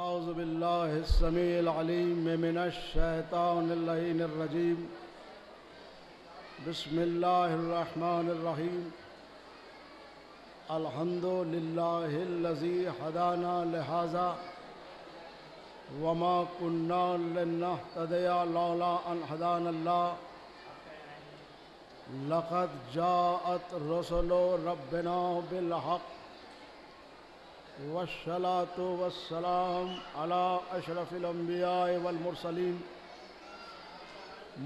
اعوذ باللہ السمیع العلیم من الشیطان اللعین الرجیم بسم اللہ الرحمن الرحیم الحمد للہ الذی ہدانا لہذا وما كنا لنهتدی لولا ان ہدانا اللہ لقد جاءت رسل ربنا بالحق والصلاة والسلام على اشرف الانبیاء والمرسلین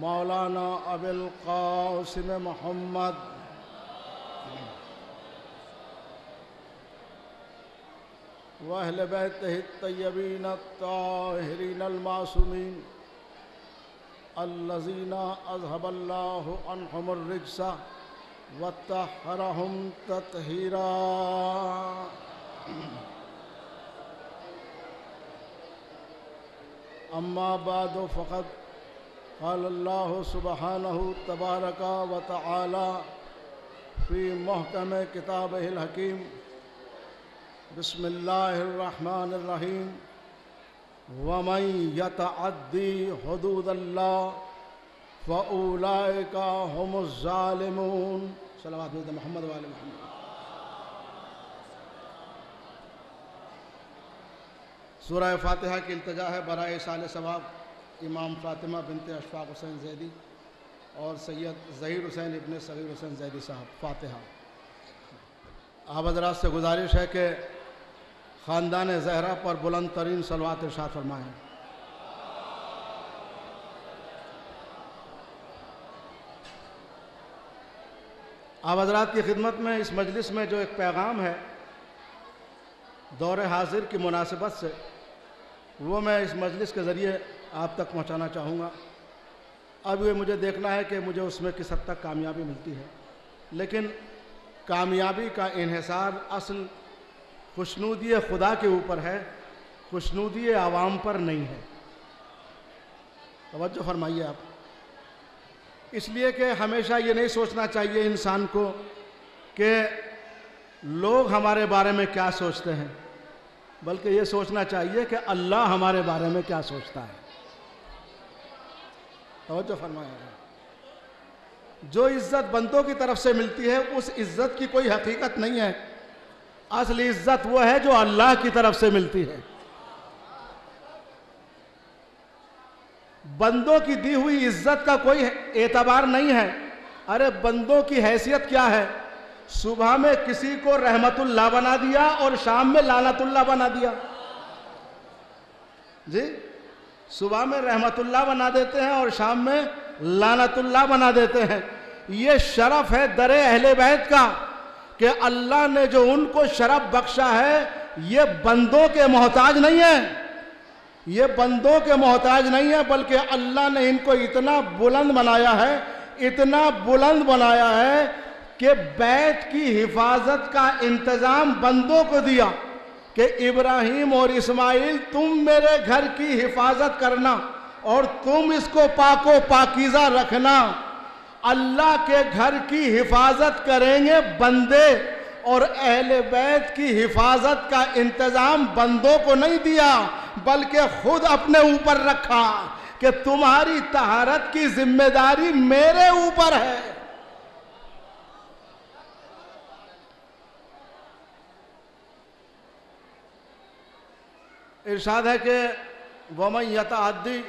مولانا ابی القاسم محمد واہل بیتہ الطیبین الطاہرین المعصومین الذین اذهب اللہ عنہم الرجس وطہرہم تطہیرا. اما بعد فقد قال اللہ سبحانہ تبارک و تعالی فی محکم کتابہ الحکیم بسم اللہ الرحمن الرحیم ومن یتعد حدود اللہ فاولئک هم الظالمون. صلوات محمد و آل محمد. سورہ فاتحہ کی التجا ہے برائے ایصال ثواب امام فاطمہ بنت اشفاق حسین زیدی اور سید ظہیر حسین ابن صغیر حسین زیدی صاحب. فاتحہ. آپ حضرات سے گزارش ہے کہ خاندان زہرا پر بلند ترین صلوات ارشاد فرمائیں. آپ حضرات کی خدمت میں اس مجلس میں جو ایک پیغام ہے دور حاضر کی مناسبت سے وہ میں اس مجلس کے ذریعے آپ تک پہنچانا چاہوں گا. اب یہ مجھے دیکھنا ہے کہ مجھے اس میں کس حد تک کامیابی ملتی ہے، لیکن کامیابی کا انحصار اصل خوشنودی خدا کے اوپر ہے، خوشنودی عوام پر نہیں ہے. توجہ فرمائیے آپ. اس لیے کہ ہمیشہ یہ نہیں سوچنا چاہیے انسان کو کہ لوگ ہمارے بارے میں کیا سوچتے ہیں، بلکہ یہ سوچنا چاہیے کہ اللہ ہمارے بارے میں کیا سوچتا ہے. توجہ فرمائیں. جو عزت بندوں کی طرف سے ملتی ہے اس عزت کی کوئی حقیقت نہیں ہے. اصل عزت وہ ہے جو اللہ کی طرف سے ملتی ہے. بندوں کی دی ہوئی عزت کا کوئی اعتبار نہیں ہے. ارے بندوں کی حیثیت کیا ہے؟ صبح میں کسی کو رحمت اللہ بنا دیا اور شام میں لعنت اللہ بنا دیا. جی صبح میں رحمت اللہ بنا دیتے ہیں اور شام میں لعنت اللہ بنا دیتے ہیں. یہ شرف ہے در اہل بیت کا کہ اللہ نے جو ان کو شرف بخشا ہے یہ بندوں کے محتاج نہیں ہے، یہ بندوں کے محتاج نہیں ہے، بلکہ اللہ نے ان کو اتنا بلند بنایا ہے، اتنا بلند بنایا ہے کہ بیت کی حفاظت کا انتظام بندوں کو دیا کہ ابراہیم اور اسماعیل تم میرے گھر کی حفاظت کرنا اور تم اس کو پاک و پاکیزہ رکھنا. اللہ کے گھر کی حفاظت کریں گے بندے، اور اہل بیت کی حفاظت کا انتظام بندوں کو نہیں دیا بلکہ خود اپنے اوپر رکھا کہ تمہاری طہارت کی ذمہ داری میرے اوپر ہے. ارشاد ہے کہ وَمَن يَتَعَدِّ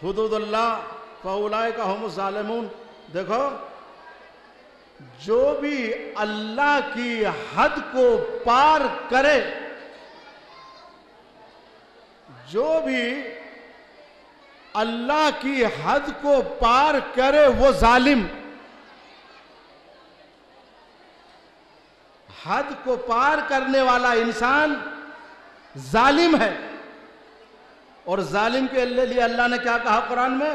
حُدُودَ اللَّهِ فَأُولَئِكَ هُمُ الظَّالِمُونَ. دیکھو جو بھی اللہ کی حد کو پار کرے، جو بھی اللہ کی حد کو پار کرے وہ ظالم. حد کو پار کرنے والا انسان ظالم ہے. اور ظالم کے لیے اللہ نے کیا کہا قرآن میں؟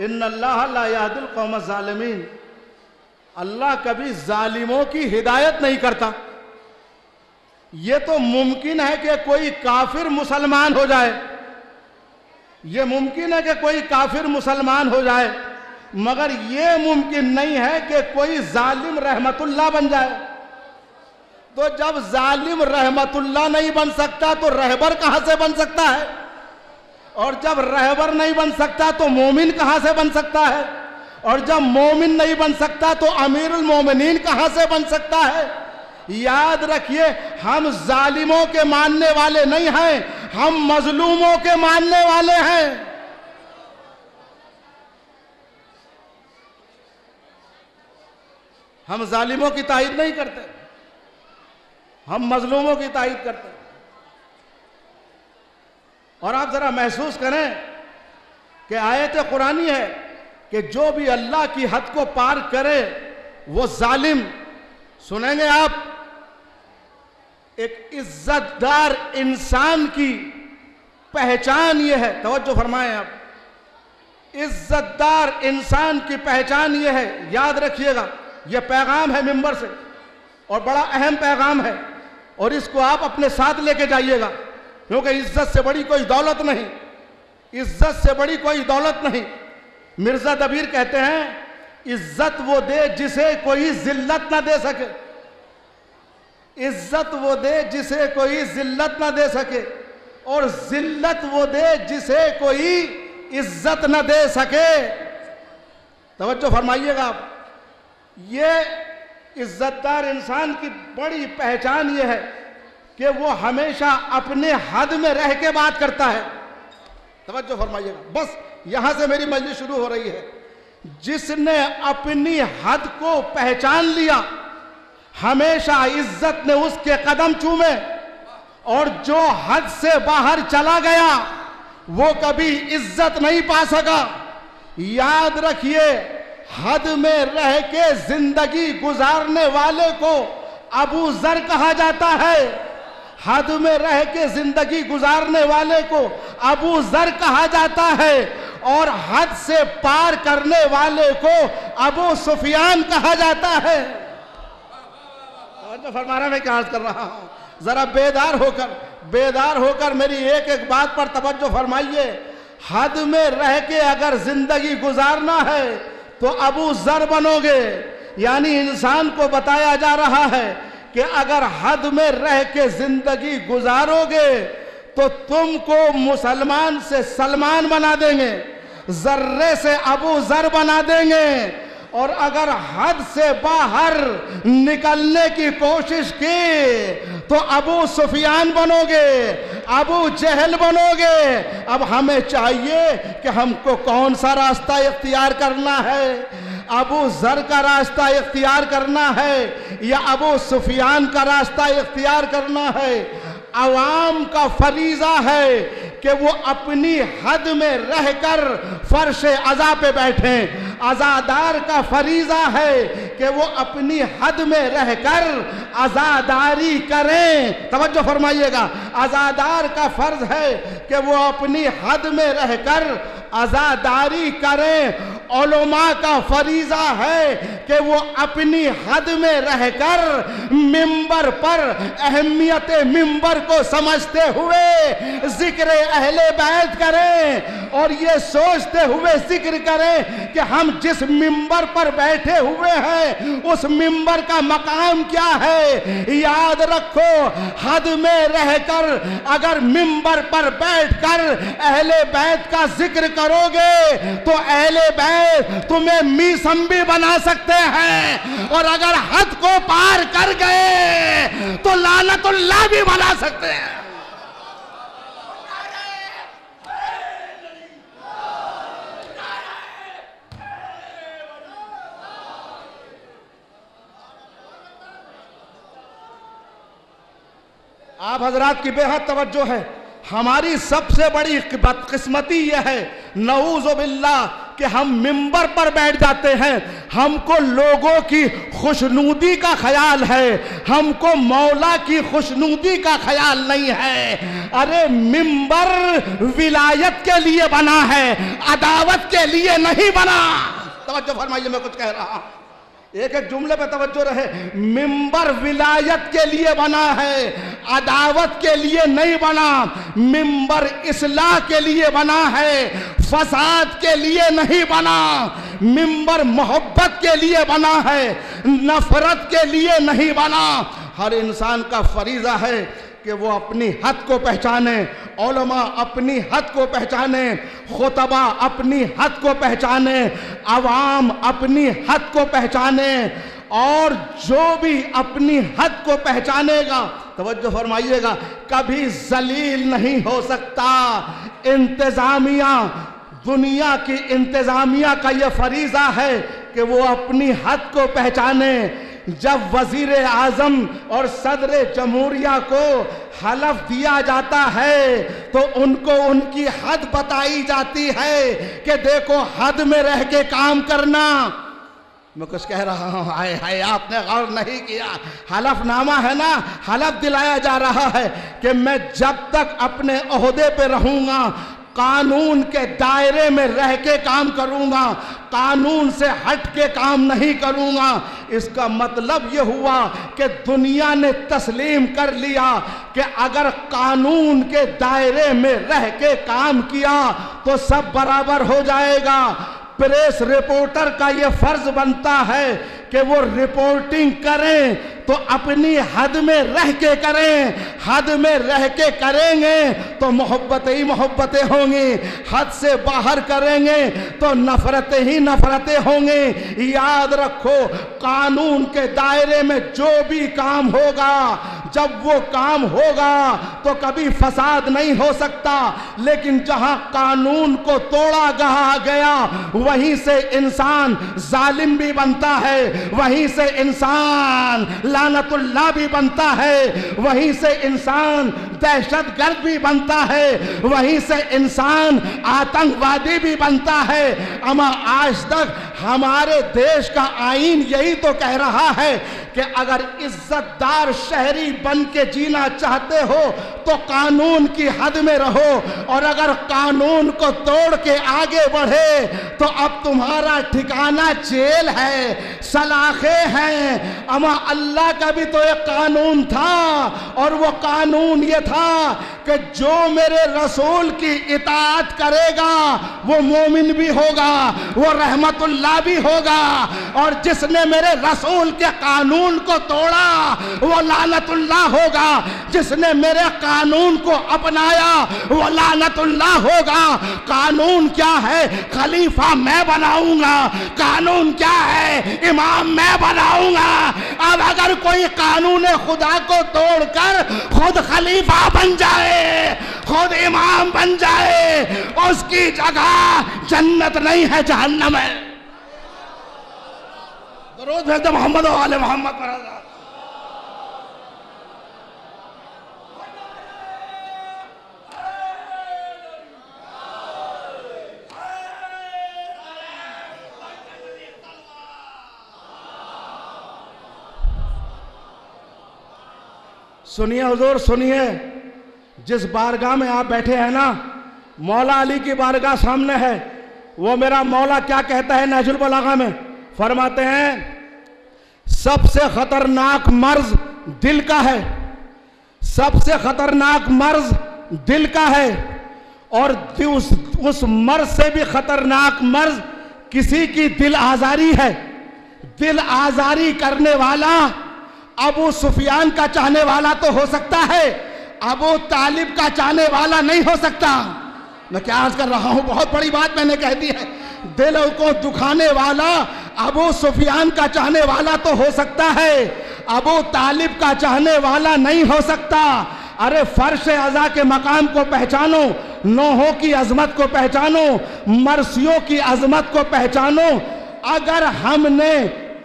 ان اللہ لا یہدی القوم الظالمین. اللہ کبھی ظالموں کی ہدایت نہیں کرتا. یہ تو ممکن ہے کہ کوئی کافر مسلمان ہو جائے، یہ ممکن ہے کہ کوئی کافر مسلمان ہو جائے، مگر یہ ممکن نہیں ہے کہ کوئی ظالم رحمت اللہ بن جائے. تو جب ظالم رحمت اللہ نہیں بن سکتا تو رہبر کہاں سے بن سکتا ہے؟ اور جب رہبر نہیں بن سکتا تو مومن کہاں سے بن سکتا ہے؟ اور جب مومن نہیں بن سکتا تو امیر المومنین کہاں سے بن سکتا ہے؟ یاد رکھیے، ہم ظالموں کے ماننے والے نہیں ہیں، ہم مظلوموں کے ماننے والے ہیں۔ ہم ظالموں کی تائید نہیں کرتے، ہم مظلوموں کی تائید کرتے ہیں۔ اور آپ ذرا محسوس کریں کہ آیت قرآنی ہے کہ جو بھی اللہ کی حد کو پار کرے وہ ظالم، سنیں گے آپ، ایک عزت دار انسان کی پہچان یہ ہے، توجہ فرمائیں آپ، عزت دار انسان کی پہچان یہ ہے، یاد رکھیے گا، یہ پیغام ہے منبر سے اور بڑا اہم پیغام ہے، اور اس کو آپ اپنے ساتھ لے کے جائیے گا، کیونکہ عزت سے بڑی کوئی دولت نہیں، عزت سے بڑی کوئی دولت نہیں۔ مرزا دبیر کہتے ہیں عزت وہ دے جسے کوئی ذلت نہ دے سکے، عزت وہ دے جسے کوئی ذلت نہ دے سکے، اور ذلت وہ دے جسے کوئی عزت نہ دے سکے۔ توجہ فرمائیے گا آپ، یہ عزت دار انسان کی بڑی پہچان یہ ہے کہ وہ ہمیشہ اپنے حد میں رہ کے بات کرتا ہے۔ توجہ فرمائیے گا، بس یہاں سے میری مجلس شروع ہو رہی ہے۔ جس نے اپنی حد کو پہچان لیا ہمیشہ عزت نے اس کے قدم چومے، اور جو حد سے باہر چلا گیا وہ کبھی عزت نہیں پا سکا۔ یاد رکھیے، حد میں رہ کے زندگی گزارنے والے کو ابو ذر کہا جاتا ہے، حد میں رہ کے زندگی گزارنے والے کو ابو ذر کہا جاتا ہے، اور حد سے پار کرنے والے کو ابو سفیان کہا جاتا ہے۔ فرمانا میں کیا عرض کر رہا ہوں، ذرا بیدار ہو کر میری ایک ایک بات پر توجہ فرمائیے۔ حد میں رہ کے اگر زندگی گزارنا ہے تو ابو ذر بنو گے، یعنی انسان کو بتایا جا رہا ہے کہ اگر حد میں رہ کے زندگی گزارو گے تو تم کو مسلمان سے سلمان بنا دیں گے، ذرے سے ابو ذر بنا دیں گے، اور اگر حد سے باہر نکلنے کی کوشش کی تو ابو سفیان بنو گے، ابو جہل بنو گے۔ اب ہمیں چاہیے کہ ہم کو کون سا راستہ اختیار کرنا ہے، ابو ذر کا راستہ اختیار کرنا ہے یا ابو سفیان کا راستہ اختیار کرنا ہے؟ عوام کا فریضہ ہے کہ وہ اپنی حد میں رہ کر فرش عزا پہ بیٹھیں، عزادار کا فریضہ ہے کہ وہ اپنی حد میں رہ کر عزاداری کریں۔ توجہ فرمائیے گا، عزادار کا فرض ہے کہ وہ اپنی حد میں رہ کر عزاداری کریں، علماء کا فریضہ ہے کہ وہ اپنی حد میں رہ کر منبر پر اہمیت منبر کو سمجھتے ہوئے ذکر اہل بیت کریں، اور یہ سوچتے ہوئے ذکر کریں کہ ہم جس منبر پر بیٹھے ہوئے ہیں اس منبر کا مقام کیا ہے۔ یاد رکھو، حد میں رہ کر اگر منبر پر بیٹھ کر اہل بیت کا ذکر کرو گے تو اہل بیت تمہیں میسم بھی بنا سکتے ہیں، اور اگر حد کو پار کر گئے تو لعنت اللہ بھی بنا سکتے ہیں۔ آپ حضرات کی بے حد توجہ ہے۔ ہماری سب سے بڑی بدقسمتی یہ ہے، نعوذ باللہ، کہ ہم منبر پر بیٹھ جاتے ہیں، ہم کو لوگوں کی خوشنودی کا خیال ہے، ہم کو مولا کی خوشنودی کا خیال نہیں ہے۔ ارے منبر ولایت کے لیے بنا ہے، عداوت کے لیے نہیں بنا۔ توجہ فرمائیے، میں کچھ کہہ رہا ہوں، ایک ایک جملے پہ توجہ رہے۔ منبر ولایت کے لیے بنا ہے، عداوت کے لیے نہیں بنا۔ منبر اصلاح کے لیے بنا ہے، فساد کے لیے نہیں بنا۔ منبر محبت کے لیے بنا ہے، نفرت کے لیے نہیں بنا۔ ہر انسان کا فریضہ ہے کہ وہ اپنی حد کو پہچانے، علماء اپنی حد کو پہچانے، خطبہ اپنی حد کو پہچانے، عوام اپنی حد کو پہچانے، اور جو بھی اپنی حد کو پہچانے گا، توجہ فرمائیے گا، کبھی ذلیل نہیں ہو سکتا۔ انتظامیہ، دنیا کی انتظامیہ کا یہ فریضہ ہے کہ وہ اپنی حد کو پہچانے۔ جب وزیر اعظم اور صدر جمہوریہ کو حلف دیا جاتا ہے تو ان کو ان کی حد بتائی جاتی ہے کہ دیکھو حد میں رہ کے کام کرنا۔ میں کچھ کہہ رہا ہوں، ہائے ہائے آپ نے غور نہیں کیا، حلف نامہ ہے نا، حلف دلایا جا رہا ہے کہ میں جب تک اپنے عہدے پہ رہوں گا قانون کے دائرے میں رہ کے کام کروں گا، قانون سے ہٹ کے کام نہیں کروں گا۔ اس کا مطلب یہ ہوا کہ دنیا نے تسلیم کر لیا کہ اگر قانون کے دائرے میں رہ کے کام کیا تو سب برابر ہو جائے گا۔ پریس رپورٹر کا یہ فرض بنتا ہے کہ وہ رپورٹنگ کریں تو اپنی حد میں رہ کے کریں، حد میں رہ کے کریں گے تو محبتیں ہی محبتیں ہوں گی، حد سے باہر کریں گے تو نفرتیں ہی نفرتیں ہوں گی۔ یاد رکھو، قانون کے دائرے میں جو بھی کام ہوگا، جب وہ کام ہوگا تو کبھی فساد نہیں ہو سکتا، لیکن جہاں قانون کو توڑا گیا وہیں سے انسان ظالم بھی بنتا ہے، وہیں سے انسان لعنت اللہ بھی بنتا ہے، وہیں سے انسان دہشت گرد بھی بنتا ہے، وہیں سے انسان آتنکوادی بھی بنتا ہے۔ اما آج تک ہمارے دیش کا آئین یہی تو کہہ رہا ہے کہ اگر عزت دار شہری بن کے جینا چاہتے ہو تو قانون کی حد میں رہو، اور اگر قانون کو توڑ کے آگے بڑھے تو اب تمہارا ٹھکانہ جیل ہے، سلاخیں ہیں۔ اما اللہ کا بھی تو ایک قانون تھا، اور وہ قانون یہ تھا کہ جو میرے رسول کی اطاعت کرے گا وہ مومن بھی ہوگا، وہ رحمت اللہ بھی ہوگا، اور جس نے میرے رسول کے قانون کو توڑا وہ لعنت اللہ ہوگا، جس نے میرے قانون کو اپنایا وہ لعنت اللہ ہوگا۔ قانون کیا ہے؟ خلیفہ میں بناؤں گا، قانون کیا ہے؟ امام میں بناؤں گا۔ اب اگر کوئی قانون خدا کو توڑ کر خود خلیفہ بن جائے، خود امام بن جائے، اس کی جگہ جنت نہیں ہے، جہنم ہے۔ درود بھیجو محمد و آل محمد پر۔ سنیے حضور، سنیے، جس بارگاہ میں آپ بیٹھے ہیں نا، مولا علی کی بارگاہ سامنے ہے۔ وہ میرا مولا کیا کہتا ہے نہج البلاغہ میں؟ فرماتے ہیں سب سے خطرناک مرض دل کا ہے، سب سے خطرناک مرض دل کا ہے، اور اس مرض سے بھی خطرناک مرض کسی کی دل آزاری ہے۔ دل آزاری کرنے والا ابو سفیان کا چاہنے والا تو ہو سکتا ہے، ابو طالب کا چاہنے والا نہیں ہو سکتا۔ میں کیا عرض کر رہا ہوں، بہت بڑی بات میں نے کہہ دی ہے۔ دل کو دکھانے والا ابو سفیان کا چاہنے والا تو ہو سکتا ہے، ابو طالب کا چاہنے والا نہیں ہو سکتا۔ ارے فرش عزا کے مقام کو پہچانو، نوحوں کی عظمت کو پہچانو، مرثیوں کی عظمت کو پہچانو۔ اگر ہم نے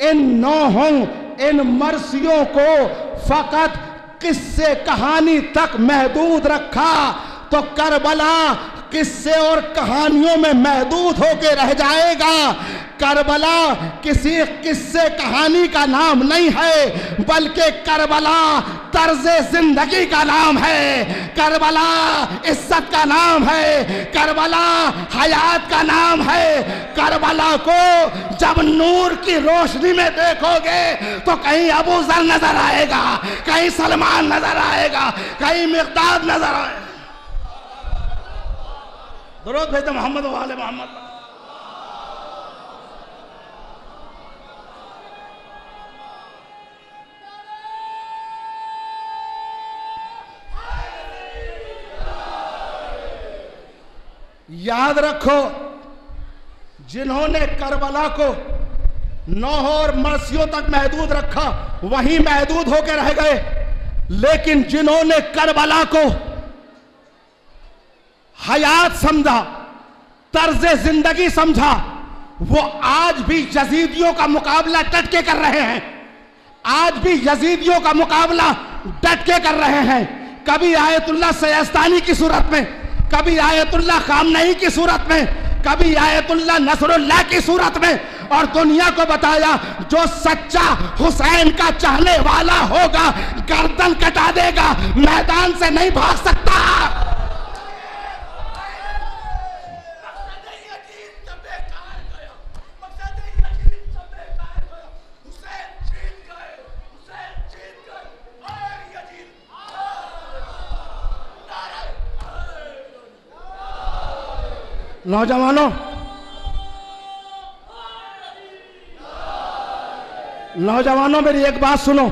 ان نوحوں، ان مرثیوں کو فقط قصے کہانی تک محدود رکھا تو کربلا قصے اور کہانیوں میں محدود ہو کے رہ جائے گا۔ کربلا کسی قصے کہانی کا نام نہیں ہے، بلکہ کربلا طرز زندگی کا نام ہے، کربلا عزت کا نام ہے، کربلا حیات کا نام ہے۔ کربلا کو جب نور کی روشنی میں دیکھو گے تو کہیں ابو ذر نظر آئے گا، کہیں سلمان نظر آئے گا، کہیں مقداد نظر آئے گا۔ درود بھیجو محمد و آل محمد۔ یاد رکھو جنہوں نے کربلا کو نوح اور مرثیوں تک محدود رکھا وہیں محدود ہو کے رہ گئے، لیکن جنہوں نے کربلا کو حیات سمجھا، طرز زندگی سمجھا، وہ آج بھی یزیدیوں کا مقابلہ ڈٹ کے کر رہے ہیں، آج بھی یزیدیوں کا مقابلہ ڈٹ کے کر رہے ہیں، کبھی آیت اللہ سیستانی کی صورت میں، کبھی آیت اللہ خامنئی کی صورت میں، کبھی آیت اللہ نصر اللہ کی صورت میں، اور دنیا کو بتایا جو سچا حسین کا چاہنے والا ہوگا گردن کٹا دے گا، میدان سے نہیں بھاگ سکتا۔ نوجوانوں میری ایک بات سنو،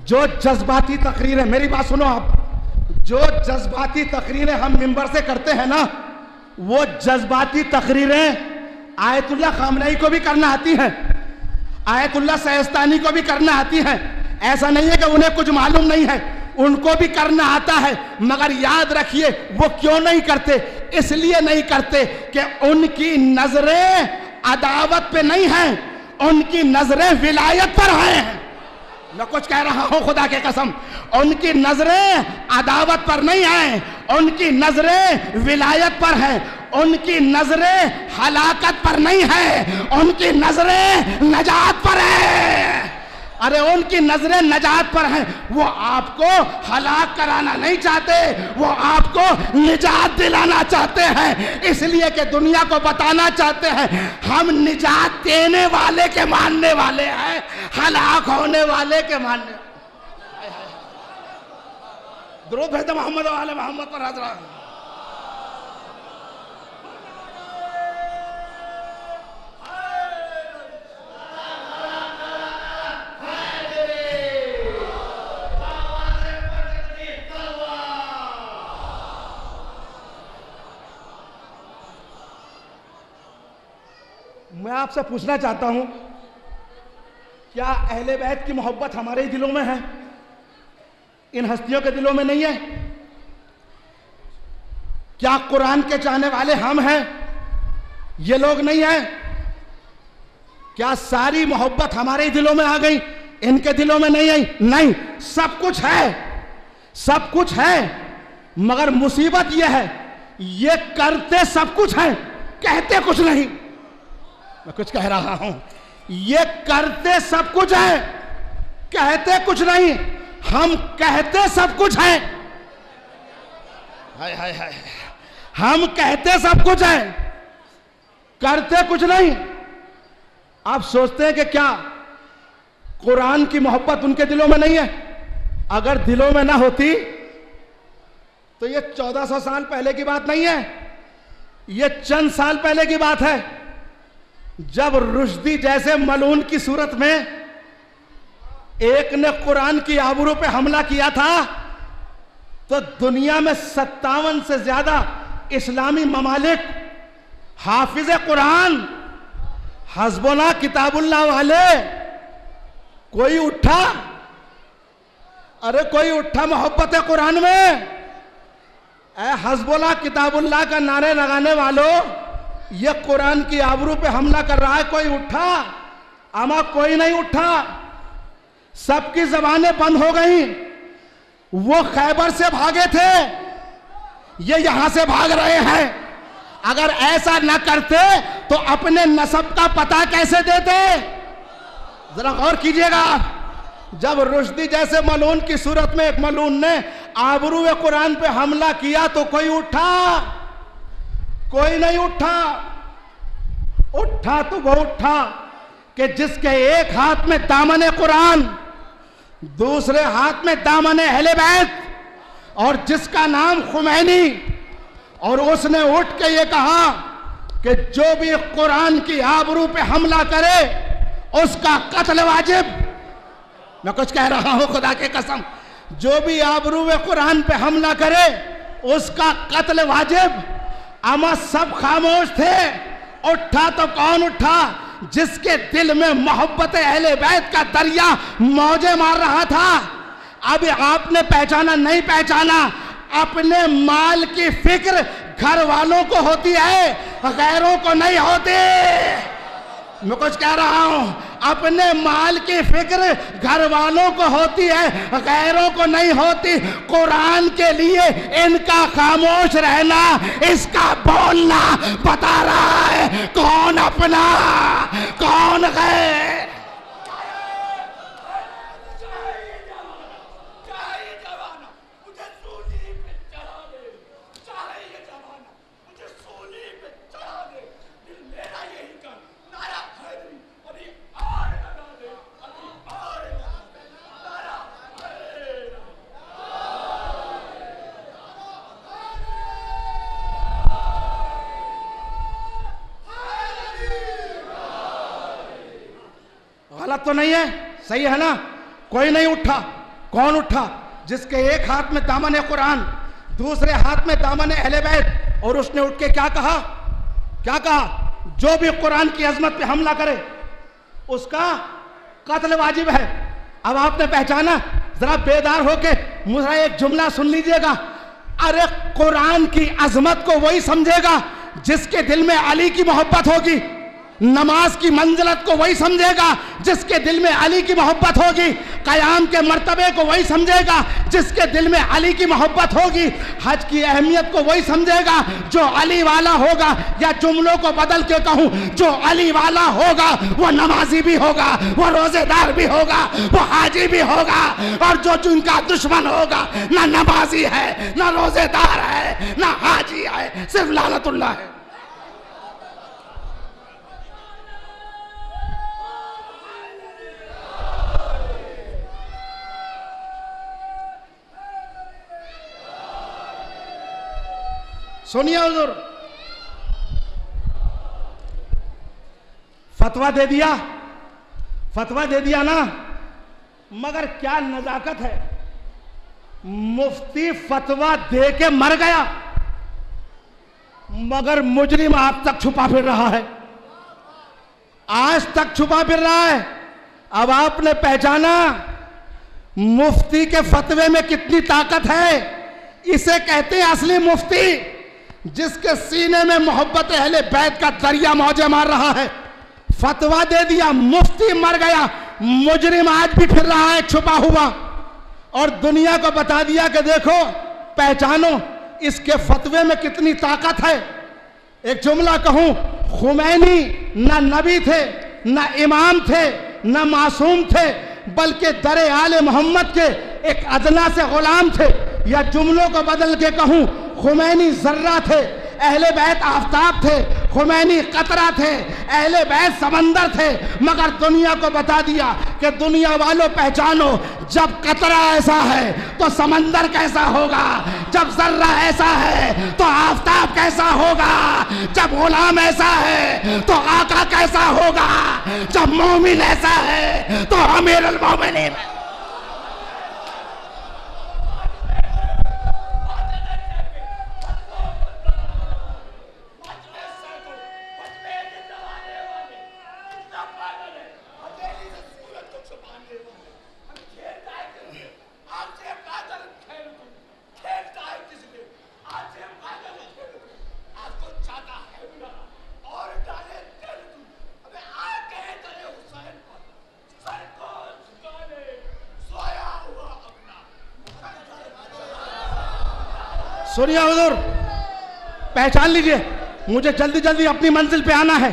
جو جذباتی تقریریں، میری بات سنو آپ، جو جذباتی تقریریں ہم ممبر سے کرتے ہیں نا، وہ جذباتی تقریریں آیت اللہ خامنئی کو بھی کرنا آتی ہیں، آیت اللہ سیستانی کو بھی کرنا آتی ہیں، ایسا نہیں ہے کہ انہیں کچھ معلوم نہیں ہے، ان کو بھی کرنا آتا ہے، مگر یاد رکھیے وہ کیوں نہیں کرتے؟ اس لیے نہیں کرتے کہ ان کی نظریں عداوت پہ نہیں ہیں، ان کی نظریں ولایت پر ہیں۔ میں کچھ کہہ رہا ہوں خدا کے قسم، ان کی نظریں عداوت پر نہیں ہیں، ان کی نظریں ولایت پر ہیں، ان کی نظریں ہلاکت پر نہیں ہیں، ان کی نظریں نجات پر ہیں۔ ارے ان کی نظریں نجات پر ہیں، وہ آپ کو ہلاک کرانا نہیں چاہتے، وہ آپ کو نجات دلانا چاہتے ہیں، اس لیے کہ دنیا کو بتانا چاہتے ہیں ہم نجات دینے والے کے ماننے والے ہیں، ہلاک ہونے والے کے ماننے والے۔ درود بھیجتے محمد و آل محمد پر حضرات۔ میں آپ سے پوچھنا چاہتا ہوں، کیا اہل بیت کی محبت ہمارے دلوں میں ہے؟ ان ہستیوں کے دلوں میں نہیں ہے؟ کیا قرآن کے چاہنے والے ہم ہیں، یہ لوگ نہیں ہیں؟ کیا ساری محبت ہمارے دلوں میں آ گئی، ان کے دلوں میں نہیں آئی؟ نہیں، سب کچھ ہے، سب کچھ ہے، مگر مصیبت یہ ہے یہ کرتے سب کچھ ہیں، کہتے کچھ نہیں۔ میں کچھ کہہ رہا ہوں، یہ کرتے سب کچھ ہیں، کہتے کچھ نہیں۔ ہم کہتے سب کچھ ہیں، ہم کہتے سب کچھ ہیں، کرتے کچھ نہیں۔ آپ سوچتے ہیں کہ کیا قرآن کی محبت ان کے دلوں میں نہیں ہے؟ اگر دلوں میں نہ ہوتی تو یہ 1400 سال پہلے کی بات نہیں ہے، یہ چند سال پہلے کی بات ہے، جب رشدی جیسے ملعون کی صورت میں ایک نے قرآن کی آبرو پہ حملہ کیا تھا تو دنیا میں 57 سے زیادہ اسلامی ممالک حافظ قرآن، حسبنا کتاب اللہ والے، کوئی اٹھا؟ ارے کوئی اٹھا محبت قرآن میں؟ اے حسبنا کتاب اللہ کا نعرے لگانے والوں، یہ قرآن کی آبرو پہ حملہ کر رہا ہے، کوئی اٹھا؟ اما کوئی نہیں اٹھا، سب کی زبانیں بند ہو گئیں۔ وہ خیبر سے بھاگے تھے، یہ یہاں سے بھاگ رہے ہیں۔ اگر ایسا نہ کرتے تو اپنے نسب کا پتہ کیسے دیتے؟ ذرا غور کیجئے گا۔ جب رشدی جیسے ملعون کی صورت میں ایک ملعون نے آبرو قرآن پہ حملہ کیا تو کوئی اٹھا؟ کوئی نہیں اٹھا۔ اٹھا تو وہ اٹھا کہ جس کے ایک ہاتھ میں دامن قرآن، دوسرے ہاتھ میں دامن اہل بیت، اور جس کا نام خمینی، اور اس نے اٹھ کے یہ کہا کہ جو بھی قرآن کی آبرو پہ حملہ کرے اس کا قتل واجب۔ میں کچھ کہہ رہا ہوں خدا کے قسم، جو بھی آبرو قرآن پہ حملہ کرے اس کا قتل واجب۔ اما سب خاموش تھے. اٹھا تو کون اٹھا؟ جس کے دل میں محبت اہل بیت کا دریا موجیں مار رہا تھا. اب آپ نے پہچانا نہیں پہچانا؟ اپنے مال کی فکر گھر والوں کو ہوتی ہے، غیروں کو نہیں ہوتی. میں کچھ کہہ رہا ہوں، اپنے مال کی فکر گھر والوں کو ہوتی ہے، غیروں کو نہیں ہوتی. قرآن کے لیے ان کا خاموش رہنا، اس کا بولنا بتا رہا ہے کون اپنا کون غیر. غلط تو نہیں ہے؟ صحیح ہے نا؟ کوئی نہیں اٹھا. کون اٹھا؟ جس کے ایک ہاتھ میں دامن قرآن، دوسرے ہاتھ میں دامن اہل بیت. اور اس نے اٹھ کے کیا کہا؟ کیا کہا؟ جو بھی قرآن کی عظمت پہ حملہ کرے اس کا قتل واجب ہے. اب آپ نے پہچانا؟ ذرا بیدار ہو کے مجھے ایک جملہ سن لیجئے گا. ارے قرآن کی عظمت کو وہی سمجھے گا جس کے دل میں علی کی محبت ہوگی. نماز کی منزلت کو وہی سمجھے گا جس کے دل میں علی کی محبت ہوگی. قیام کے مرتبے کو وہی سمجھے گا جس کے دل میں علی کی محبت ہوگی. حج کی اہمیت کو وہی سمجھے گا جو علی والا ہوگا. یا جملوں کو بدل کے کہوں، جو علی والا ہوگا وہ نمازی بھی ہوگا، وہ روزے دار بھی ہوگا، وہ حاجی بھی ہوگا. اور جو جن کا دشمن ہوگا نہ نمازی ہے، نہ روزے دار ہے، نہ حاجی ہے، صرف لعنت اللہ ہے. سنیے حضور، فتویٰ دے دیا، فتویٰ دے دیا نا، مگر کیا نزاکت ہے. مفتی فتویٰ دے کے مر گیا مگر مجرم آج تک چھپا پھر رہا ہے، آج تک چھپا پھر رہا ہے. اب آپ نے پہچانا مفتی کے فتوے میں کتنی طاقت ہے. اسے کہتے ہیں اصلی مفتی، جس کے سینے میں محبت اہل بیت کا دریا موجیں مار رہا ہے. فتویٰ دے دیا، مفتی مر گیا، مجرم آج بھی پھر رہا ہے چھپا ہوا. اور دنیا کو بتا دیا کہ دیکھو پہچانو اس کے فتوے میں کتنی طاقت ہے. ایک جملہ کہوں، خمینی نہ نبی تھے، نہ امام تھے، نہ معصوم تھے، بلکہ در آل محمد کے ایک ادنا سے غلام تھے. یا جملوں کو بدل کے کہوں، خمینی ذرہ تھے، اہل بیت آفتاب تھے، خمینی قطرہ تھے، اہل بیت سمندر تھے. مگر دنیا کو بتا دیا کہ دنیا والوں پہچانو، جب قطرہ ایسا ہے تو سمندر کیسا ہوگا، جب ذرہ ایسا ہے تو آفتاب کیسا ہوگا، جب غلام ایسا ہے تو آقا کیسا ہوگا، جب مومن ایسا ہے تو امیر المومنین. سنیے حضور، پہچان لیجئے، مجھے جلدی جلدی اپنی منزل پہ آنا ہے.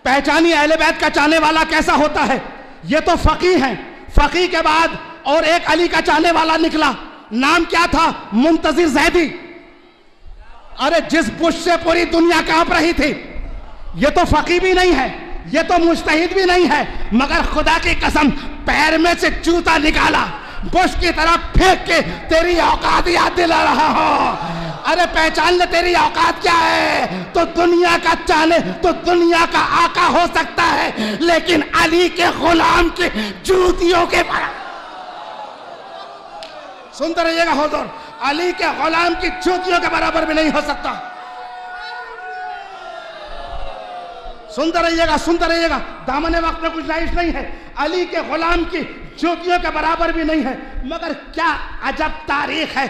پہچانی اہل بیت کا چاہنے والا کیسا ہوتا ہے. یہ تو فقیہ ہیں، فقیہ کے بعد اور ایک علی کا چاہنے والا نکلا. نام کیا تھا؟ منتظر زیدی. ارے جس بش سے پوری دنیا کانپ رہی تھی. یہ تو فقیہ بھی نہیں ہے، یہ تو مجتہد بھی نہیں ہے، مگر خدا کی قسم پیر میں سے جوتا نکالا، بش کی طرف پھینک کے تیری اوقات یاد دلا رہا ہوں. ارے پہچان لے تیری اوقات کیا ہے. تو دنیا کا چاہنے، تو دنیا کا آقا ہو سکتا ہے، لیکن علی کے غلام کی جوتیوں کے برابر. سنتے رہیے گا حضور، علی کے غلام کی جوتیوں کے برابر بھی نہیں ہو سکتا. سنتے رہیے گا. دامن وقت میں کچھ نائش نہیں ہے. علی کے غلام کی جوتیوں کے برابر بھی نہیں ہے. مگر کیا عجب تاریخ ہے.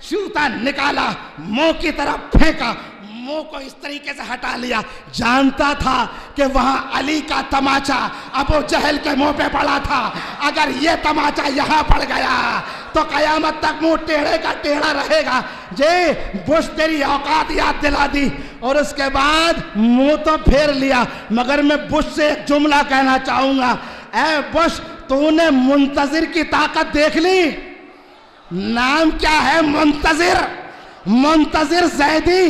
جوتا نکالا, منہ کی طرف پھینکا, منہ کو اس طریقے سے ہٹا لیا. جانتا تھا کہ وہاں علی کا تماچا ابو جہل کے منہ پہ پڑا تھا. اگر یہ تماچا یہاں پڑ گیا تو قیامت تک منہ ٹیڑھے کا ٹیڑھا رہے گا. جی بش تیری اوقات یاد دلا دی اور اس کے بعد منہ تو پھیر لیا. مگر میں بش سے ایک جملہ کہنا چاہوں گا. اے بش, تو نے منتظر کی طاقت دیکھ لی؟ نام کیا ہے منتظر, منتظر زیدی.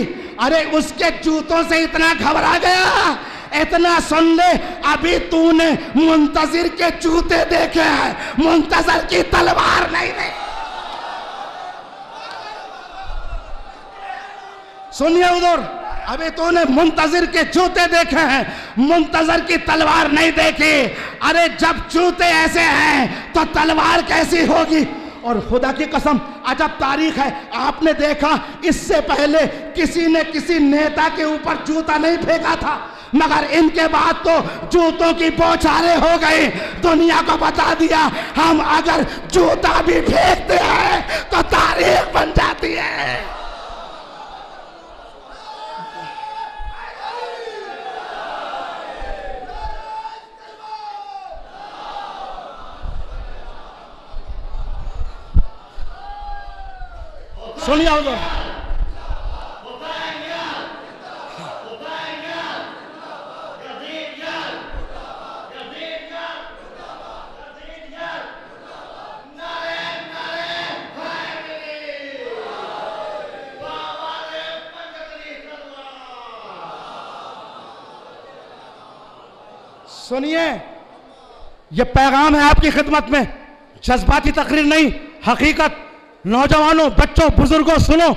ارے اس کے جوتوں سے اتنا گھبرا گیا. اتنا سن لے, ابھی تو نے منتظر کے جوتے دیکھے ہیں, منتظر کی تلوار نہیں دیکھی. سنیے حضور, ابھی تو نے منتظر کے جوتے دیکھے ہیں, منتظر کی تلوار نہیں دیکھی. ارے جب جوتے ایسے ہیں تو تلوار کیسی ہوگی؟ اور خدا کی قسم عجب تاریخ ہے. آپ نے دیکھا اس سے پہلے کسی نے کسی نیتا کے اوپر جوتا نہیں پھینکا تھا, مگر ان کے بعد تو جوتوں کی بوچھاریں ہو گئی. دنیا کو بتا دیا ہم اگر جوتا بھی پھینکتے ہیں تو تاریخ بن جاتی ہے. سنیے حضور, سنیے یہ پیغام ہے آپ کی خدمت میں, جذباتی تقریر نہیں, حقیقت. نوجوانوں, بچوں, بزرگوں سنو,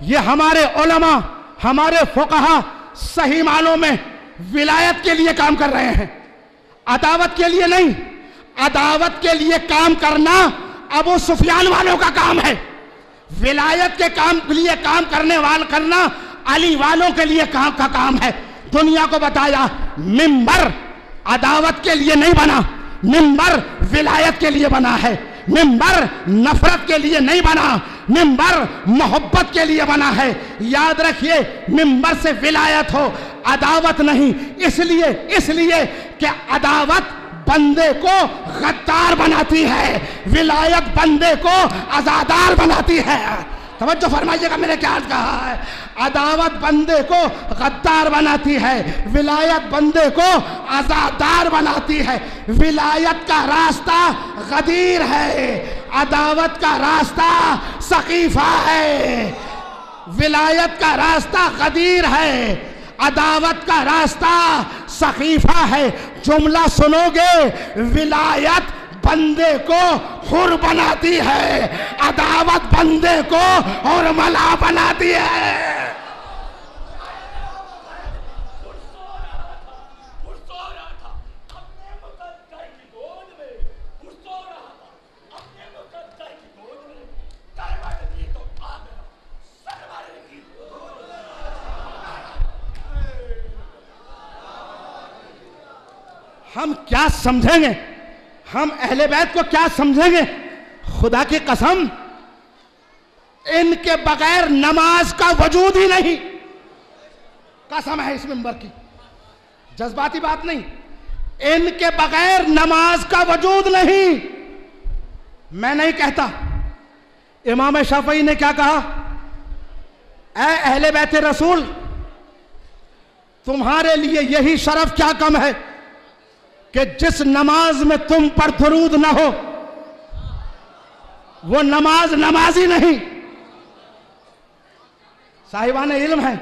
یہ ہمارے علماء, ہمارے فقہا صحیح معنوں میں ولایت کے لیے کام کر رہے ہیں, عداوت کے لیے نہیں. عداوت کے لیے کام کرنا ابو سفیان والوں کا کام ہے. ولایت کے لیے کام کرنا علی والوں کے لیے کا کام ہے. دنیا کو بتایا منبر عداوت کے لیے نہیں بنا, منبر ولایت کے لیے بنا ہے. منبر نفرت کے لیے نہیں بنا, منبر محبت کے لیے بنا ہے. یاد رکھیے, منبر سے ولایت ہو, عداوت نہیں. اس لیے کہ عداوت بندے کو غدار بناتی ہے, ولایت بندے کو عزادار بناتی ہے. توجہ فرمائیے گا, میں نے کیا کہا ہے. عداوت بندے کو غدار بناتی ہے, ولایت بندے کو عزادار بناتی ہے. ولایت کا راستہ غدیر ہے, عداوت کا راستہ سقیفہ ہے. ولایت کا راستہ غدیر ہے, عداوت کا راستہ سقیفہ ہے. جملہ سنو گے, ولایت بندے کو حر بناتی ہے, عداوت بندے کو حرملا بناتی ہے. ہم کیا سمجھیں گے, ہم اہل بیت کو کیا سمجھیں گے؟ خدا کی قسم ان کے بغیر نماز کا وجود ہی نہیں. قسم ہے اس منبر کی, جذباتی بات نہیں, ان کے بغیر نماز کا وجود نہیں. میں نہیں کہتا, امام شافعی نے کیا کہا, اے اہل بیت رسول تمہارے لیے یہی شرف کیا کم ہے کہ جس نماز میں تم پر درود نہ ہو وہ نماز نمازی نہیں. صاحبان علم ہے,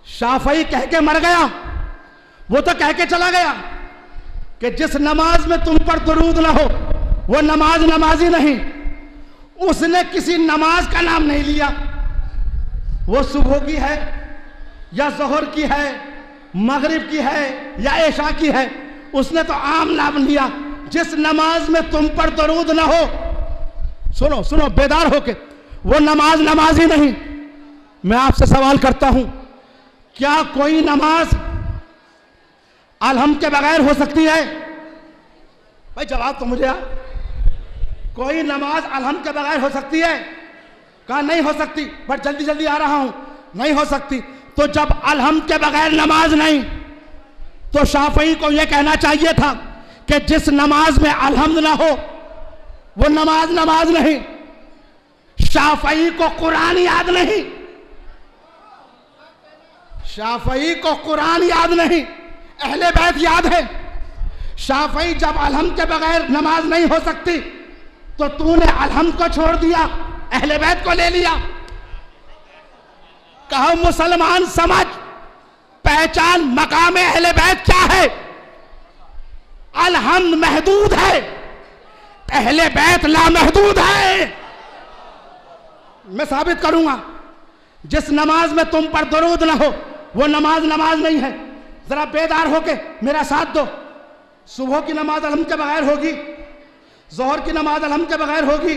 شافعی کہہ کے مر گیا, وہ تو کہہ کے چلا گیا کہ جس نماز میں تم پر درود نہ ہو وہ نماز نمازی نہیں. اس نے کسی نماز کا نام نہیں لیا, وہ صبح کی ہے یا ظہر کی ہے, مغرب کی ہے یا عشاء کی ہے, اس نے تو عام نام لیا. جس نماز میں تم پر درود نہ ہو, سنو بیدار ہو کے, وہ نماز نمازی نہیں. میں آپ سے سوال کرتا ہوں, کیا کوئی نماز الحمد کے بغیر ہو سکتی ہے؟ بھائی جواب تو مجھے کوئی نماز الحمد کے بغیر ہو سکتی ہے؟ کہا نہیں ہو سکتی، بٹ جلدی جلدی آ رہا ہوں، نہیں ہو سکتی۔ تو جب الحمد کے بغیر نماز نہیں تو شافعی کو یہ کہنا چاہیے تھا کہ جس نماز میں الحمد نہ ہو وہ نماز نہیں۔ شافعی کو قرآن یاد نہیں، شافعی کو قرآن یاد نہیں، اہل بیت یاد ہے۔ شافعی جب الحمد کے بغیر نماز نہیں ہو سکتی تو نے الحمد کو چھوڑ دیا، اہل بیت کو لے لیا۔ کہا مسلمان سمجھ، پہچان مقام اہل بیت کیا ہے۔ الحمد محدود ہے، اہل بیت لامحدود ہے۔ میں ثابت کروں گا، جس نماز میں تم پر درود نہ ہو وہ نماز نہیں ہے۔ ذرا بیدار ہو کے میرا ساتھ دو۔ صبح کی نماز الحمد کے بغیر ہوگی، ظہر کی نماز الحمد کے بغیر ہوگی،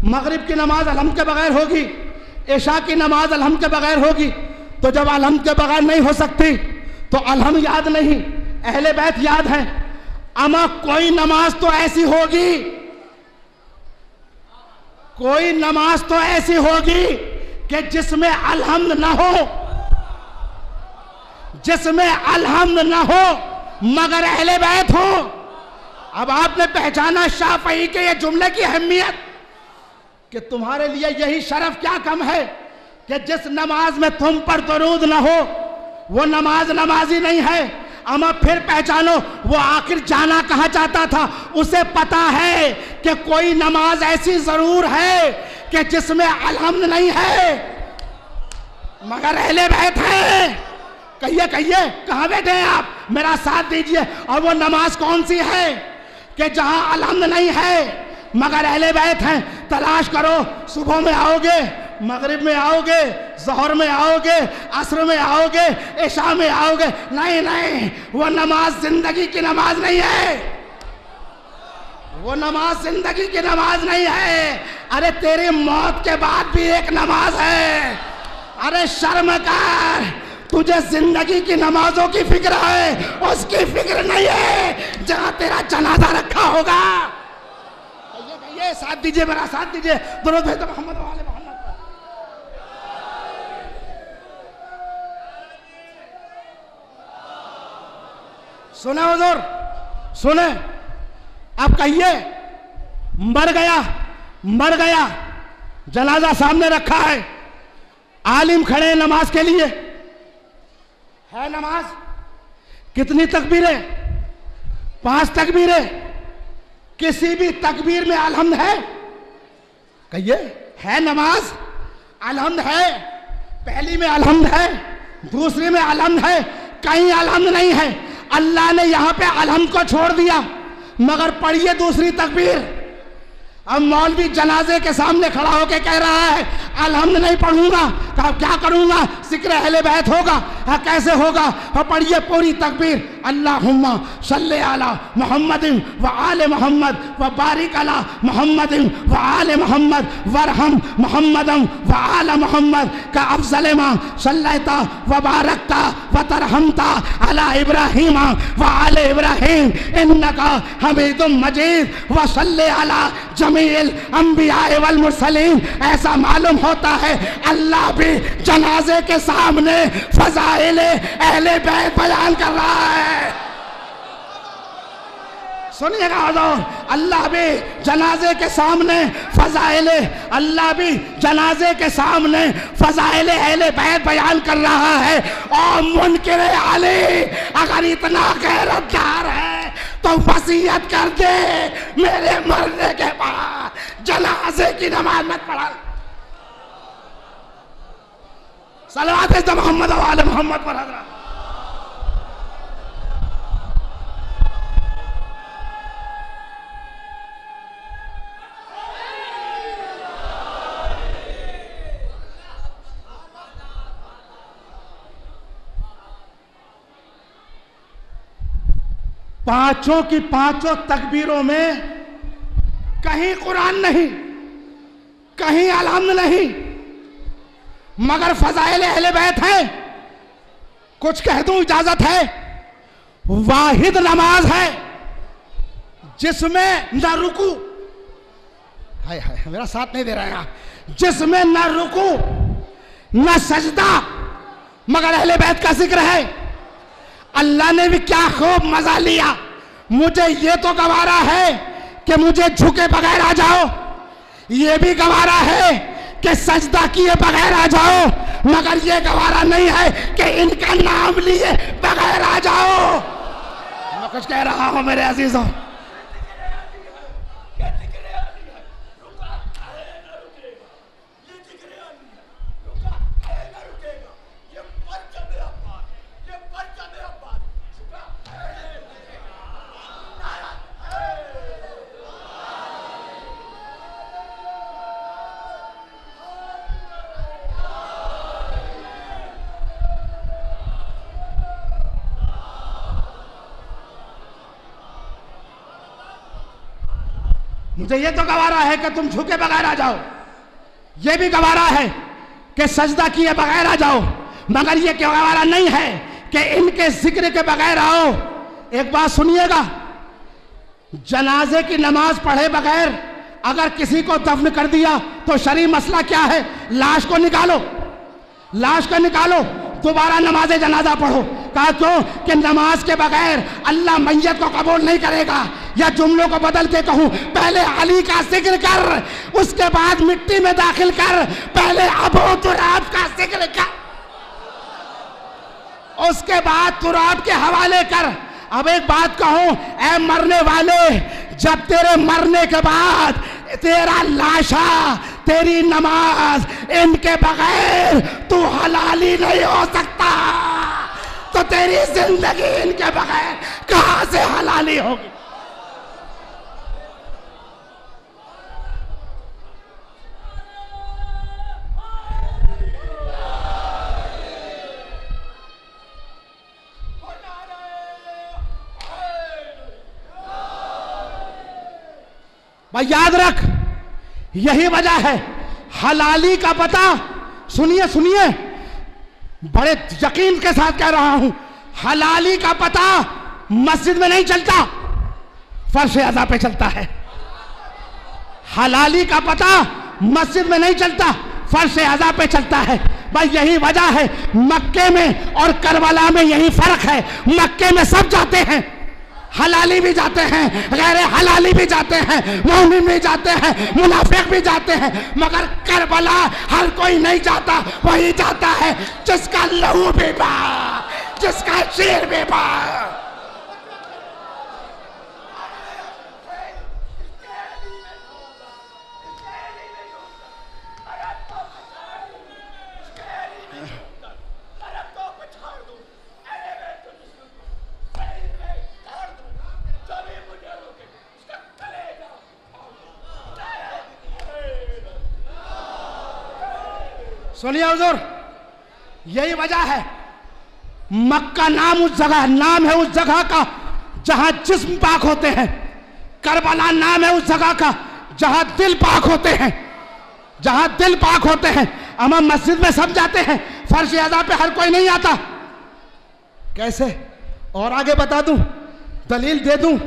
مغرب کی نماز الحمد کے بغیر ہوگی، عشاء کی نماز الحمد کے بغیر ہوگی۔ تو جب الحمد کے بغیر نہیں ہو سکتی تو الحمد یاد نہیں، اہل بیت یاد ہیں۔ اما کوئی نماز تو ایسی ہوگی، کوئی نماز تو ایسی ہوگی کہ جس میں الحمد نہ ہو، جس میں الحمد نہ ہو مگر اہل بیت ہو۔ اب آپ نے پہچانا شافعی کے یہ جملے کی اہمیت کہ تمہارے لیے یہی شرف کیا کم ہے کہ جس نماز میں تم پر درود نہ ہو وہ نمازی نہیں ہے۔ اما پھر پہچانو وہ آخر جانا کہاں چاہتا تھا، اسے پتا ہے کہ کوئی نماز ایسی ضرور ہے کہ جس میں الحمد نہیں ہے مگر اہل بیت ہے۔ کہیے کہاں بیٹھے ہیں آپ، میرا ساتھ دیجئے۔ اور وہ نماز کون سی ہے کہ جہاں الحمد نہیں ہے مگر اہل بیت ہیں؟ تلاش کرو، صبح میں آؤ گے، مغرب میں آؤ گے، ظہر میں آؤ گے، عصر میں آؤ گے، عشاء میں آؤ گے، نہیں وہ نماز زندگی کی نماز نہیں ہے، وہ نماز زندگی کی نماز نہیں ہے۔ ارے تیری موت کے بعد بھی ایک نماز ہے۔ ارے شرم کر، تجھے زندگی کی نمازوں کی فکر ہے، اس کی فکر نہیں ہے جہاں تیرا جنازہ رکھا ہوگا۔ یہ ساتھ دیجئے، میرا ساتھ دیجئے، درود بھیجو محمد و آل محمد۔ سنیں حضور، سنیں۔ اب کہیے مر گیا، جنازہ سامنے رکھا ہے، عالم کھڑے ہیں نماز کے لیے، ہے نماز؟ کتنی تکبیریں؟ 5 تکبیریں۔ کسی بھی تکبیر میں الحمد ہے؟ کہیے ہے نماز؟ الحمد ہے، پہلی میں الحمد ہے، دوسری میں الحمد ہے، کہیں الحمد نہیں ہے۔ اللہ نے یہاں پہ الحمد کو چھوڑ دیا، مگر پڑھیے دوسری تکبیر۔ اب مولوی جنازے کے سامنے کھڑا ہو کے کہہ رہا ہے الحمد نہیں پڑھوں گا، کہا کیا کروں گا؟ ذکر اہل بیت ہوگا، کیسے ہوگا؟ پڑھیے پوری تکبیر، اللہم صلی علی محمد و آل محمد و بارک علی محمد و آل محمد ورحم محمد و آل محمد کا افضل ما صلیتا و بارکتا و ترحمتا علی ابراہیم و آل ابراہیم انکا حمید مجید و صلی علی جمیع الانبیاء والمرسلین۔ ایسا معلوم ہوتا ہے اللہ بھی جنازے کے سامنے فضائل اہل بیت بیان کر رہا ہے۔ سنیے گا حضور، اللہ بھی جنازے کے سامنے فضائل، اللہ بھی جنازے کے سامنے فضائل اہل بیت بیان کر رہا ہے۔ اور منکر علی اگر اتنا غیرت دار ہے تو وصیت کر دے میرے مرنے کے بعد جنازے کی نماز مت پڑھا۔ صلوات محمد و آل محمد پر حضرت۔ پانچوں کی پانچوں تکبیروں میں کہیں قرآن نہیں، کہیں الحمد نہیں، مگر فضائل اہل بیت ہیں۔ کچھ کہہ دوں اجازت ہے؟ واحد نماز ہے جس میں نہ رکو، ہائے ہائے میرا ساتھ نہیں دے رہے ہیں، جس میں نہ رکو نہ سجدہ مگر اہل بیت کا ذکر ہے۔ اللہ نے بھی کیا خوب مزہ لیا، مجھے یہ تو گوارا ہے کہ مجھے جھکے بغیر آ جاؤ، یہ بھی گوارا ہے کہ سجدہ کیے بغیر آ جاؤ، مگر یہ گوارا نہیں ہے کہ ان کا نام لیے بغیر آ جاؤ۔ میں کچھ کہہ رہا ہوں میرے عزیزوں، مجھے یہ تو گوارا ہے کہ تم جھکے بغیر آ جاؤ، یہ بھی گوارا ہے کہ سجدہ کیے بغیر آ جاؤ، مگر یہ گوارا نہیں ہے کہ ان کے ذکر کے بغیر آؤ۔ ایک بات سنیے گا، جنازے کی نماز پڑھے بغیر اگر کسی کو دفن کر دیا تو شرعی مسئلہ کیا ہے؟ لاش کو نکالو، لاش کو نکالو، دوبارہ نماز جنازہ پڑھو۔ کہا کیوں؟ کہ نماز کے بغیر اللہ میت کو قبول نہیں کرے گا۔ یا جملوں کو بدل کے کہوں، پہلے علی کا ذکر کر، اس کے بعد مٹی میں داخل کر، پہلے ابو تراب کا ذکر کر، اس کے بعد تراب کے حوالے کر۔ اب ایک بات کہوں، اے مرنے والے، جب تیرے مرنے کے بعد تیرا لاشا، تیری نماز، ان کے بغیر تو حلالی نہیں ہو سکتا، تو تیری زندگی ان کے بغیر کہاں سے حلالی ہوگی؟ بھائی یاد رکھ، یہی وجہ ہے حلالی کا پتہ، سنیے سنیے، بڑے یقین کے ساتھ کہہ رہا ہوں، حلالی کا پتہ مسجد میں نہیں چلتا، فرش اعضاء پہ چلتا ہے۔ حلالی کا پتہ مسجد میں نہیں چلتا، فرش اعضاء پہ چلتا ہے۔ بھائی یہی وجہ ہے مکے میں اور کربلا میں یہی فرق ہے، مکے میں سب جاتے ہیں، حلالی بھی جاتے ہیں، غیر حلالی بھی جاتے ہیں، مومن بھی جاتے ہیں، منافق بھی جاتے ہیں، مگر کربلا ہر کوئی نہیں جاتا، وہی جاتا ہے جس کا لہو بھی بہا، جس کا شیر بھی بہا۔ سنیے حضور، یہی وجہ ہے مکہ نام اس جگہ، نام ہے اس جگہ کا جہاں جسم پاک ہوتے ہیں، کربلا نام ہے اس جگہ کا جہاں دل پاک ہوتے ہیں، جہاں دل پاک ہوتے ہیں۔ اما مسجد میں سب جاتے ہیں، فرش اعضاء پہ ہر کوئی نہیں آتا۔ کیسے؟ اور آگے بتا دوں، دلیل دے دوں،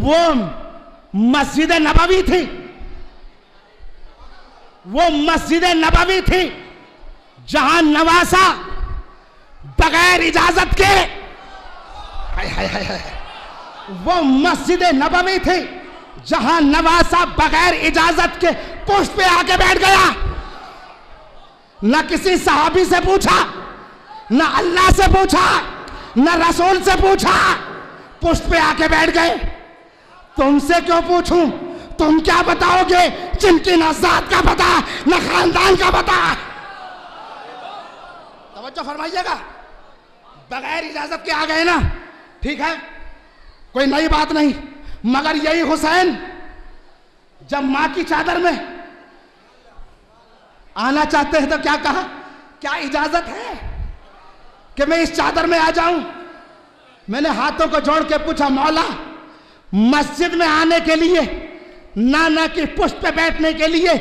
وہ مسجد نبوی تھی، وہ مسجد نبوی تھی جہاں نواسا بغیر اجازت کے، وہ مسجد نبوی تھی جہاں نواسا بغیر اجازت کے پشت پہ آ کے بیٹھ گیا، نہ کسی صحابی سے پوچھا، نہ اللہ سے پوچھا، نہ رسول سے پوچھا، پشت پہ آ کے بیٹھ گئے۔ تم سے کیوں پوچھوں؟ تم کیا بتاؤ گے جن کی نہ ذات کا پتہ نہ خاندان کا پتہ؟ توجہ فرمائیے گا، بغیر اجازت کے آ گئے نا، ٹھیک ہے، کوئی نئی بات نہیں، مگر یہی حسین جب ماں کی چادر میں آنا چاہتے ہیں تو کیا کہا؟ کیا اجازت ہے کہ میں اس چادر میں آ جاؤں؟ میں نے ہاتھوں کو جوڑ کے پوچھا، مولا مسجد میں آنے کے لیے، نانا کی پشت پہ بیٹھنے کے لیے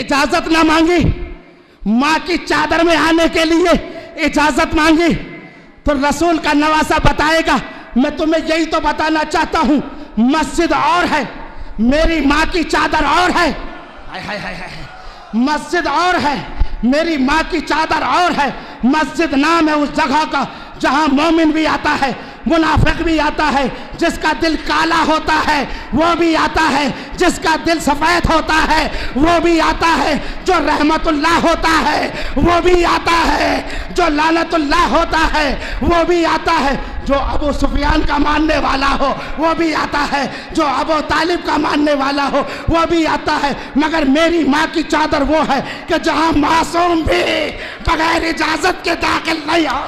اجازت نہ مانگی، ماں کی چادر میں آنے کے لیے اجازت مانگی، تو رسول کا نواسا بتائے گا میں تمہیں یہی تو بتانا چاہتا ہوں، مسجد اور ہے، میری ماں کی چادر اور ہے، مسجد اور ہے، میری ماں کی چادر اور ہے۔ مسجد نام ہے اس جگہ کا جہاں مومن بھی آتا ہے، منافق بھی آتا ہے، جس کا دل کالا ہوتا ہے وہ بھی آتا ہے، جس کا دل سفید ہوتا ہے وہ بھی آتا ہے، جو رحمت اللہ ہوتا ہے وہ بھی آتا ہے، جو لعنت اللہ ہوتا ہے وہ بھی آتا ہے، جو ابو سفیان کا ماننے والا ہو وہ بھی آتا ہے، جو ابو طالب کا ماننے والا ہو وہ بھی آتا ہے، مگر میری ماں کی چادر وہ ہے کہ جہاں معصوم بھی بغیر اجازت کے داخل نہیں ہو۔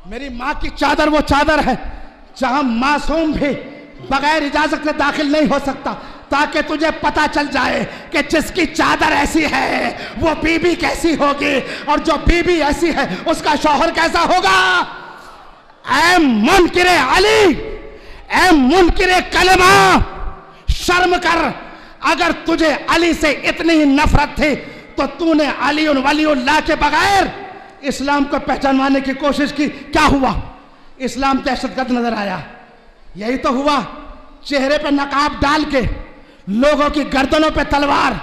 میری ماں کی چادر وہ چادر ہے جہاں معصوم بھی بغیر اجازت سے داخل نہیں ہو سکتا، تاکہ تجھے پتا چل جائے کہ جس کی چادر ایسی ہے وہ بی بی کیسی ہوگی، اور جو بی بی ایسی ہے اس کا شوہر کیسا ہوگا۔ اے منکر علی، اے منکر کلمہ، شرم کر، اگر تجھے علی سے اتنی نفرت تھی تو نے علی ولی اللہ کے بغیر اسلام کو پہچانوانے کی کوشش کی، کیا ہوا؟ اسلام دہشت گرد نظر آیا۔ یہی تو ہوا، چہرے پہ نقاب ڈال کے لوگوں کی گردنوں پہ تلوار،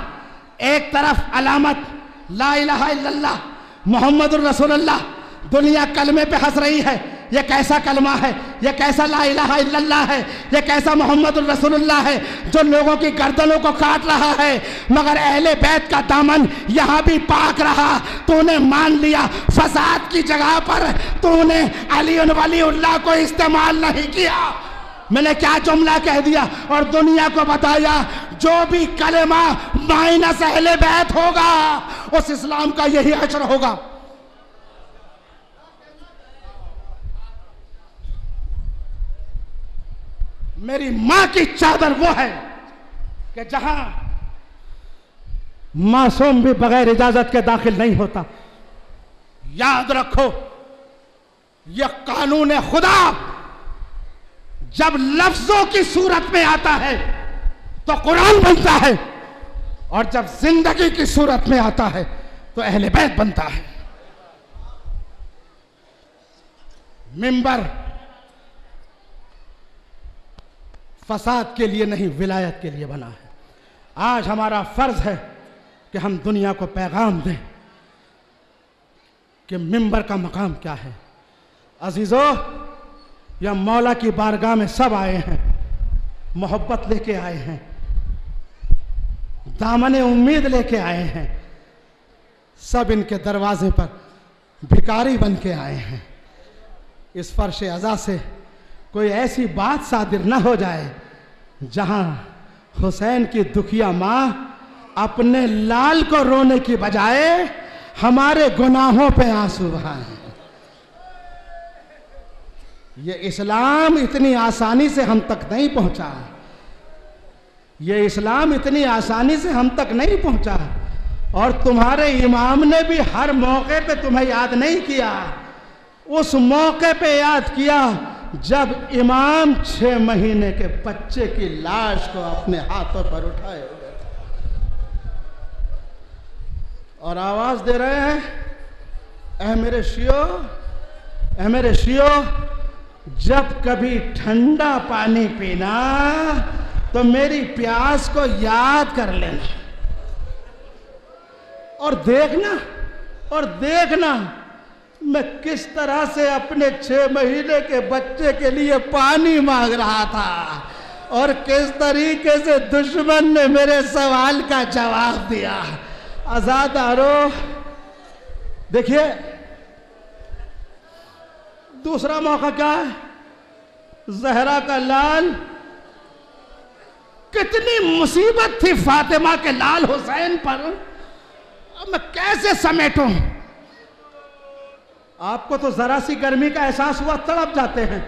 ایک طرف علامت لا الہ الا اللہ محمد الرسول اللہ، دنیا کلمے پہ ہنس رہی ہے، یہ کیسا کلمہ ہے، یہ کیسا لا الہ الا اللہ ہے، یہ کیسا محمد الرسول اللہ ہے جو لوگوں کی گردنوں کو کاٹ رہا ہے، مگر اہل بیت کا دامن یہاں بھی پاک رہا۔ تو نے مان لیا فساد کی جگہ پر تو نے علی ولی اللہ کو استعمال نہیں کیا۔ میں نے کیا جملہ کہہ دیا اور دنیا کو بتایا، جو بھی کلمہ مائنس اہل بیت ہوگا اس اسلام کا یہی حشر ہوگا۔ میری ماں کی چادر وہ ہے کہ جہاں معصوم بھی بغیر اجازت کے داخل نہیں ہوتا۔ یاد رکھو، یہ قانون خدا جب لفظوں کی صورت میں آتا ہے تو قرآن بنتا ہے، اور جب زندگی کی صورت میں آتا ہے تو اہل بیت بنتا ہے۔ منبر فساد کے لیے نہیں، ولایت کے لیے بنا ہے۔ آج ہمارا فرض ہے کہ ہم دنیا کو پیغام دیں کہ منبر کا مقام کیا ہے۔ عزیزو، یا مولا کی بارگاہ میں سب آئے ہیں، محبت لے کے آئے ہیں، دامن امید لے کے آئے ہیں، سب ان کے دروازے پر بھکاری بن کے آئے ہیں۔ اس فرش عزا سے کوئی ایسی بات صادر نہ ہو جائے جہاں حسین کی دکھیا ماں اپنے لال کو رونے کی بجائے ہمارے گناہوں پہ آنسو بہائیں۔ یہ اسلام اتنی آسانی سے ہم تک نہیں پہنچا، یہ اسلام اتنی آسانی سے ہم تک نہیں پہنچا، اور تمہارے امام نے بھی ہر موقع پہ تمہیں یاد نہیں کیا۔ اس موقع پہ یاد کیا جب امام 6 مہینے کے بچے کی لاش کو اپنے ہاتھوں پر اٹھائے ہوئے اور آواز دے رہے ہیں، اے میرے شیعو، اے میرے شیعو، جب کبھی ٹھنڈا پانی پینا تو میری پیاس کو یاد کر لینا، اور دیکھنا میں کس طرح سے اپنے 6 مہینے کے بچے کے لیے پانی مانگ رہا تھا، اور کس طریقے سے دشمن نے میرے سوال کا جواب دیا۔ عزادارو، دیکھیے دوسرا موقع کیا ہے؟ زہرا کا لال، کتنی مصیبت تھی فاطمہ کے لال حسین پر، اب میں کیسے سمیٹوں؟ آپ کو تو ذرا سی گرمی کا احساس ہوا تڑپ جاتے ہیں،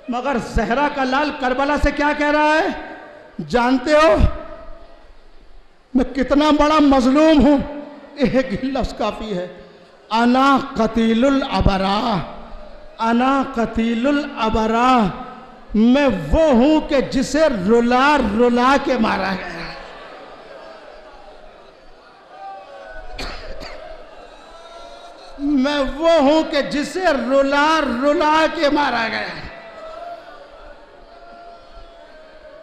مگر زہرا کا لال کربلا سے کیا کہہ رہا ہے جانتے ہو؟ میں کتنا بڑا مظلوم ہوں، ایک ہی لفظ کافی ہے، انا قتیل الابرا، انا قتیل الابرا، میں وہ ہوں کہ جسے رلا رلا کے مارا گیا۔ میں وہ ہوں کہ جسے رلا رلا کے مارا گیا۔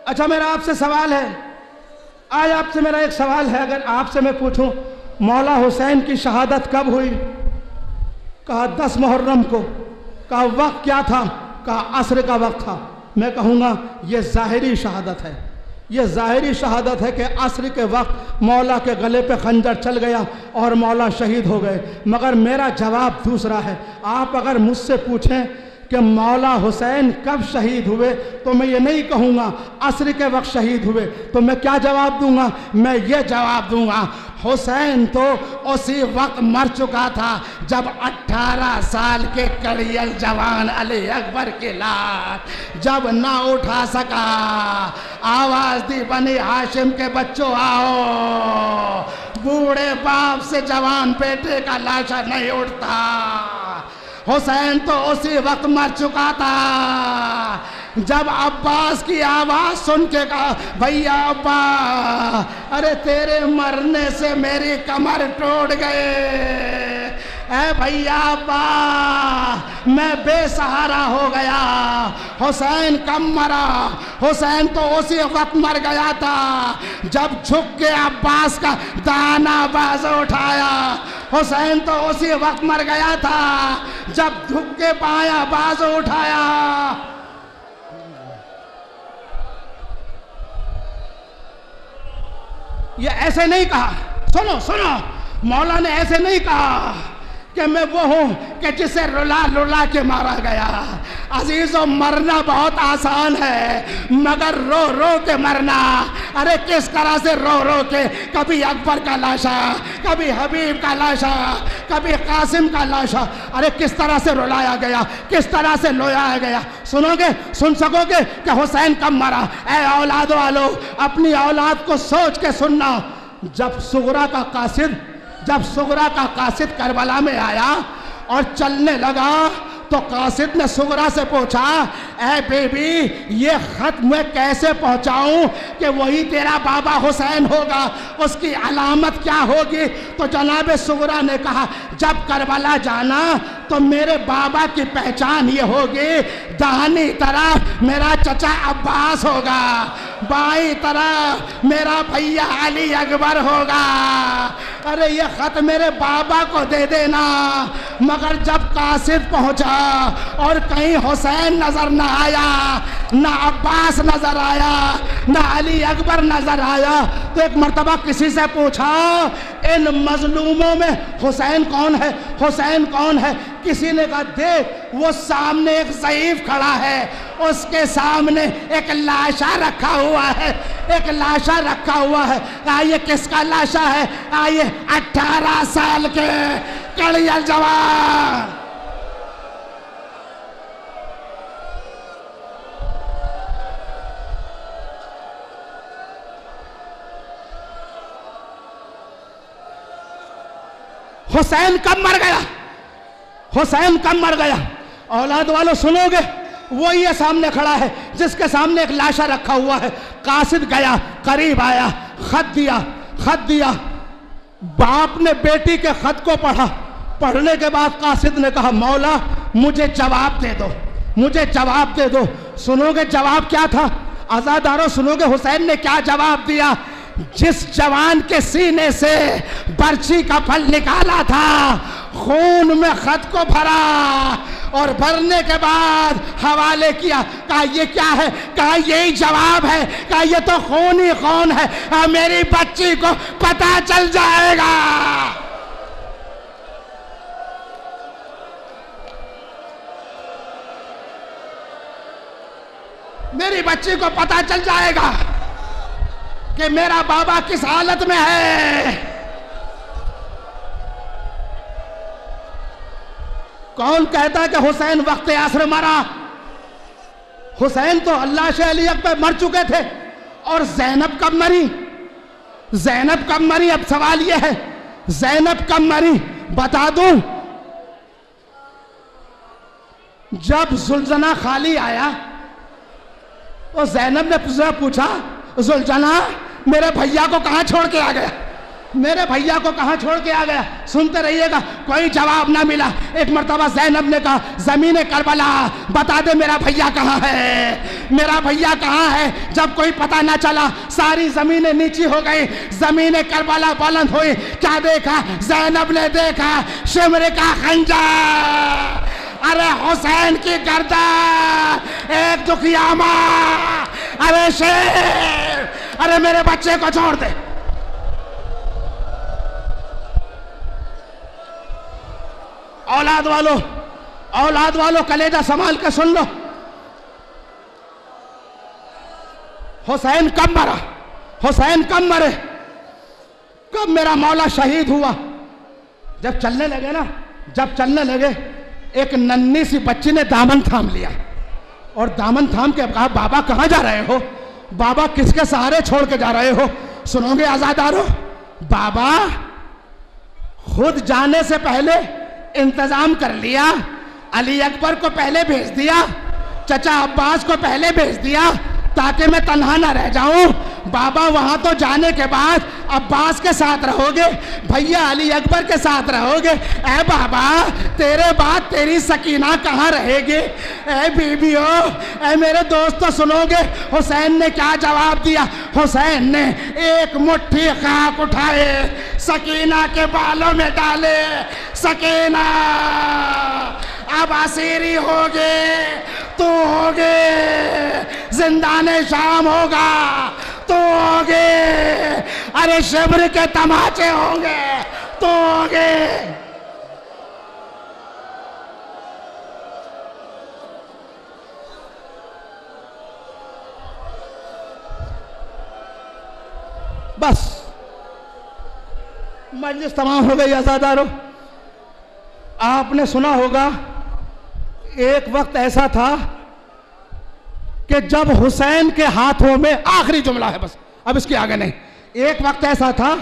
اچھا میرا آپ سے سوال ہے، آج آپ سے میرا ایک سوال ہے، اگر آپ سے میں پوچھوں مولا حسین کی شہادت کب ہوئی؟ کہا 10 محرم کو۔ کہا وقت کیا تھا؟ کہا عصر کا وقت تھا۔ میں کہوں گا یہ ظاہری شہادت ہے، یہ ظاہری شہادت ہے کہ عصر کے وقت مولا کے گلے پہ خنجر چل گیا اور مولا شہید ہو گئے، مگر میرا جواب دوسرا ہے۔ آپ اگر مجھ سے پوچھیں کہ مولا حسین کب شہید ہوئے تو میں یہ نہیں کہوں گا عصر کے وقت شہید ہوئے، تو میں کیا جواب دوں گا؟ میں یہ جواب دوں گا حسین تو اسی وقت مر چکا تھا جب 18 سال کے کڑیل جوان علی اکبر کی لاش جب نہ اٹھا سکا، آواز دی بنی ہاشم کے بچوں آؤ، بوڑھے باپ سے جوان بیٹے کا لاشا نہیں اٹھتا۔ حسین تو اسی وقت مر چکا تھا جب عباس کی آواز سن کے کہا بھیا ابا، ارے تیرے مرنے سے میری کمر ٹوٹ گئے، اے بھیا ابا میں بے سہارا ہو گیا۔ حسین کم مرا؟ حسین تو اسی وقت مر گیا تھا جب جھک کے عباس کا دانا باز اٹھایا۔ حسین تو اسی وقت مر گیا تھا جب جھک کے بایاں باز اٹھایا۔ یہ ایسے نہیں کہا، سنو سنو، مولا نے ایسے نہیں کہا کہ میں وہ ہوں کہ جسے رلا رلا کے مارا گیا۔ عزیزو مرنا بہت آسان ہے مگر رو رو کے مرنا، ارے کس طرح سے رو رو کے، کبھی اکبر کا لاشا، کبھی حبیب کا لاشا، کبھی قاسم کا لاشا، ارے کس طرح سے رلایا گیا، کس طرح سے لویا گیا۔ سنو گے، سن سکو گے کہ حسین کب مرا؟ اے اولاد والو اپنی اولاد کو سوچ کے سننا۔ جب صغرا کا قاصد کربلا میں آیا اور چلنے لگا تو قاصد نے صغرا سے پوچھا اے بیبی یہ خط میں کیسے پہنچاؤں کہ وہی تیرا بابا حسین ہوگا، اس کی علامت کیا ہوگی؟ تو جناب صغرا نے کہا جب کربلا جانا تو میرے بابا کی پہچان یہ ہوگی، داہنی طرف میرا چچا عباس ہوگا، بائیں طرف میرا بھیا علی اکبر ہوگا، ارے یہ خط میرے بابا کو دے دینا۔ مگر جب قاصد پہنچا اور کہیں حسین نظر نہ آیا، نہ عباس نظر آیا، نہ علی اکبر نظر آیا، تو ایک مرتبہ کسی سے پوچھا ان مظلوموں میں حسین کون ہے؟ حسین کون ہے؟ کسی نے کہا دیکھ وہ سامنے ایک ضعیف کھڑا ہے، اس کے سامنے ایک لاشا رکھا ہوا ہے، ایک لاشا رکھا ہوا ہے۔ یہ کس کا لاشا ہے؟ یہ 18 سال کے کڑیل جوان۔ حسین کب مر گیا؟ حسین کب مر گیا؟ اولاد والوں سنو گے، وہ یہ سامنے کھڑا ہے جس کے سامنے ایک لاشا رکھا ہوا ہے۔ قاصد گیا، قریب آیا، خط دیا، باپ نے بیٹی کے خط کو پڑھا، پڑھنے کے بعد قاصد نے کہا مولا مجھے جواب دے دو، مجھے جواب دے دو۔ سنو گے جواب کیا تھا؟ عزادارو سنو گے حسین نے کیا جواب دیا؟ جس جوان کے سینے سے برچی کا پھل نکالا تھا، خون میں خط کو بھرا اور بھرنے کے بعد حوالے کیا، کہا یہ کیا ہے؟ کہا یہی جواب ہے، کہا یہ تو خون ہی خون ہے، میری بچی کو پتہ چل جائے گا، میری بچی کو پتہ چل جائے گا کہ میرا بابا کس حالت میں ہے۔ کون کہتا ہے کہ حسین وقت عصر مرا؟ حسین تو اللہ شہ علی اکبر مر چکے تھے. اور زینب کب مری؟ زینب کب مری؟ اب سوال یہ ہے زینب کب مری؟ بتا دوں. جب زلجنہ خالی آیا اور زینب نے پوچھا زلجنہ میرے بھیا کو کہاں چھوڑ کے آ گیا؟ میرے بھیا کو کہاں چھوڑ کے آ گیا؟ سنتے رہیے گا. کوئی جواب نہ ملا. ایک مرتبہ زینب نے کہا زمین کربلا بتا دے میرا بھیا کہاں ہے، میرا بھیا کہاں ہے. جب کوئی پتہ نہ چلا ساری زمینیں نیچی ہو گئی، زمین کربلا بلند ہوئی. کیا دیکھا؟ زینب نے دیکھا شمر کا خنجر. ارے حسین کی گردن، ایک دکھیا ماں، ارے شیر، ارے میرے بچے کو چھوڑ دے. اولاد والو کلیجہ سنبھال کے سن لو. حسین کب مرا؟ حسین کب مرے؟ کب میرا مولا شہید ہوا؟ جب چلنے لگے نا، جب چلنے لگے ایک ننھی سی بچی نے دامن تھام لیا اور دامن تھام کے کہا بابا کہاں جا رہے ہو؟ بابا کس کے سہارے چھوڑ کے جا رہے ہو؟ سنو گے آزادارو، بابا خود جانے سے پہلے انتظام کر لیا. علی اکبر کو پہلے بھیج دیا، چچا عباس کو پہلے بھیج دیا تاکہ میں تنہا نہ رہ جاؤں. بابا وہاں تو جانے کے بعد عباس کے ساتھ رہو گے، بھیا علی اکبر کے ساتھ رہو گے. اے بابا تیرے بعد تیری سکینہ کہاں رہے گی؟ اے بیبیو، اے میرے دوستو سنو گے حسین نے کیا جواب دیا؟ حسین نے ایک مٹھی خاک اٹھائے سکینہ کے بالوں میں ڈالے. سکینہ اب اسیری ہوگے، تو ہوگے، زندان شام ہوگا، تو ہوگے، ارے شبر کے تماچے ہوں گے، تو ہوگے. بس مجلس تمام ہو گئی. آزادارو، آپ نے سنا ہوگا ایک وقت ایسا تھا کہ جب حسین کے ہاتھوں میں، آخری جملہ ہے بس اب اس کے آگے نہیں، ایک وقت ایسا تھا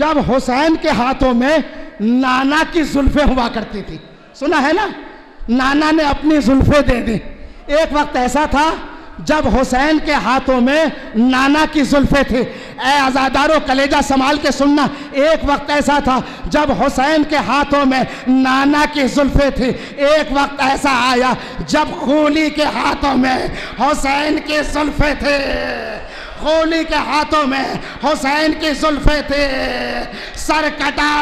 جب حسین کے ہاتھوں میں نانا کی زلفیں ہوا کرتی تھی. سنا ہے نا؟ نانا نے اپنی زلفیں دے دی. ایک وقت ایسا تھا جب حسین کے ہاتھوں میں نانا کی زلفیں تھی. اے آزادارو کلیجہ سنبھال کے سننا، ایک وقت ایسا تھا جب حسین کے ہاتھوں میں نانا کی زلفیں تھی. ایک وقت ایسا آیا جب خولی کے ہاتھوں میں حسین کی زلفیں تھے. خولی کے ہاتھوں میں حسین کی زلفیں تھے. سر کٹا،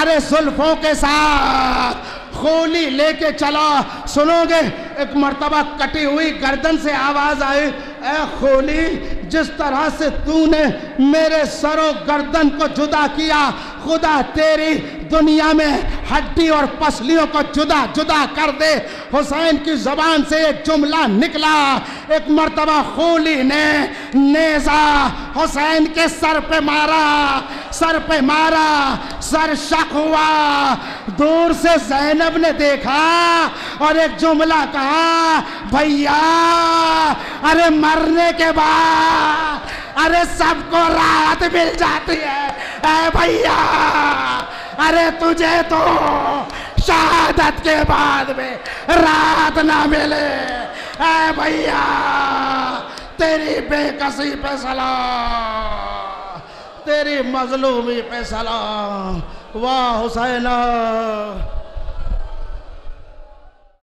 ارے زلفوں کے ساتھ خولی لے کے چلا. سنو گے ایک مرتبہ کٹی ہوئی گردن سے آواز آئی، اے خولی جس طرح سے تو نے میرے سر و گردن کو جدا کیا، خدا تیری دنیا میں ہڈی اور پسلیوں کو جدا جدا کر دے. حسین کی زبان سے ایک جملہ نکلا. ایک مرتبہ خولی نے نیزہ حسین کے سر پہ مارا، سر پہ مارا، سر شق ہوا. دور سے زینب نے دیکھا اور ایک جملہ کہا، بھیا ارے مرنے کے بعد ارے سب کو راحت مل جاتی ہے. اے بھیا ارے تجھے تو شہادت کے بعد میں راحت نہ ملے. اے بھیا تیری بے کسی پہ سلام، تیری مظلومی پہ سلام. واہ حسین.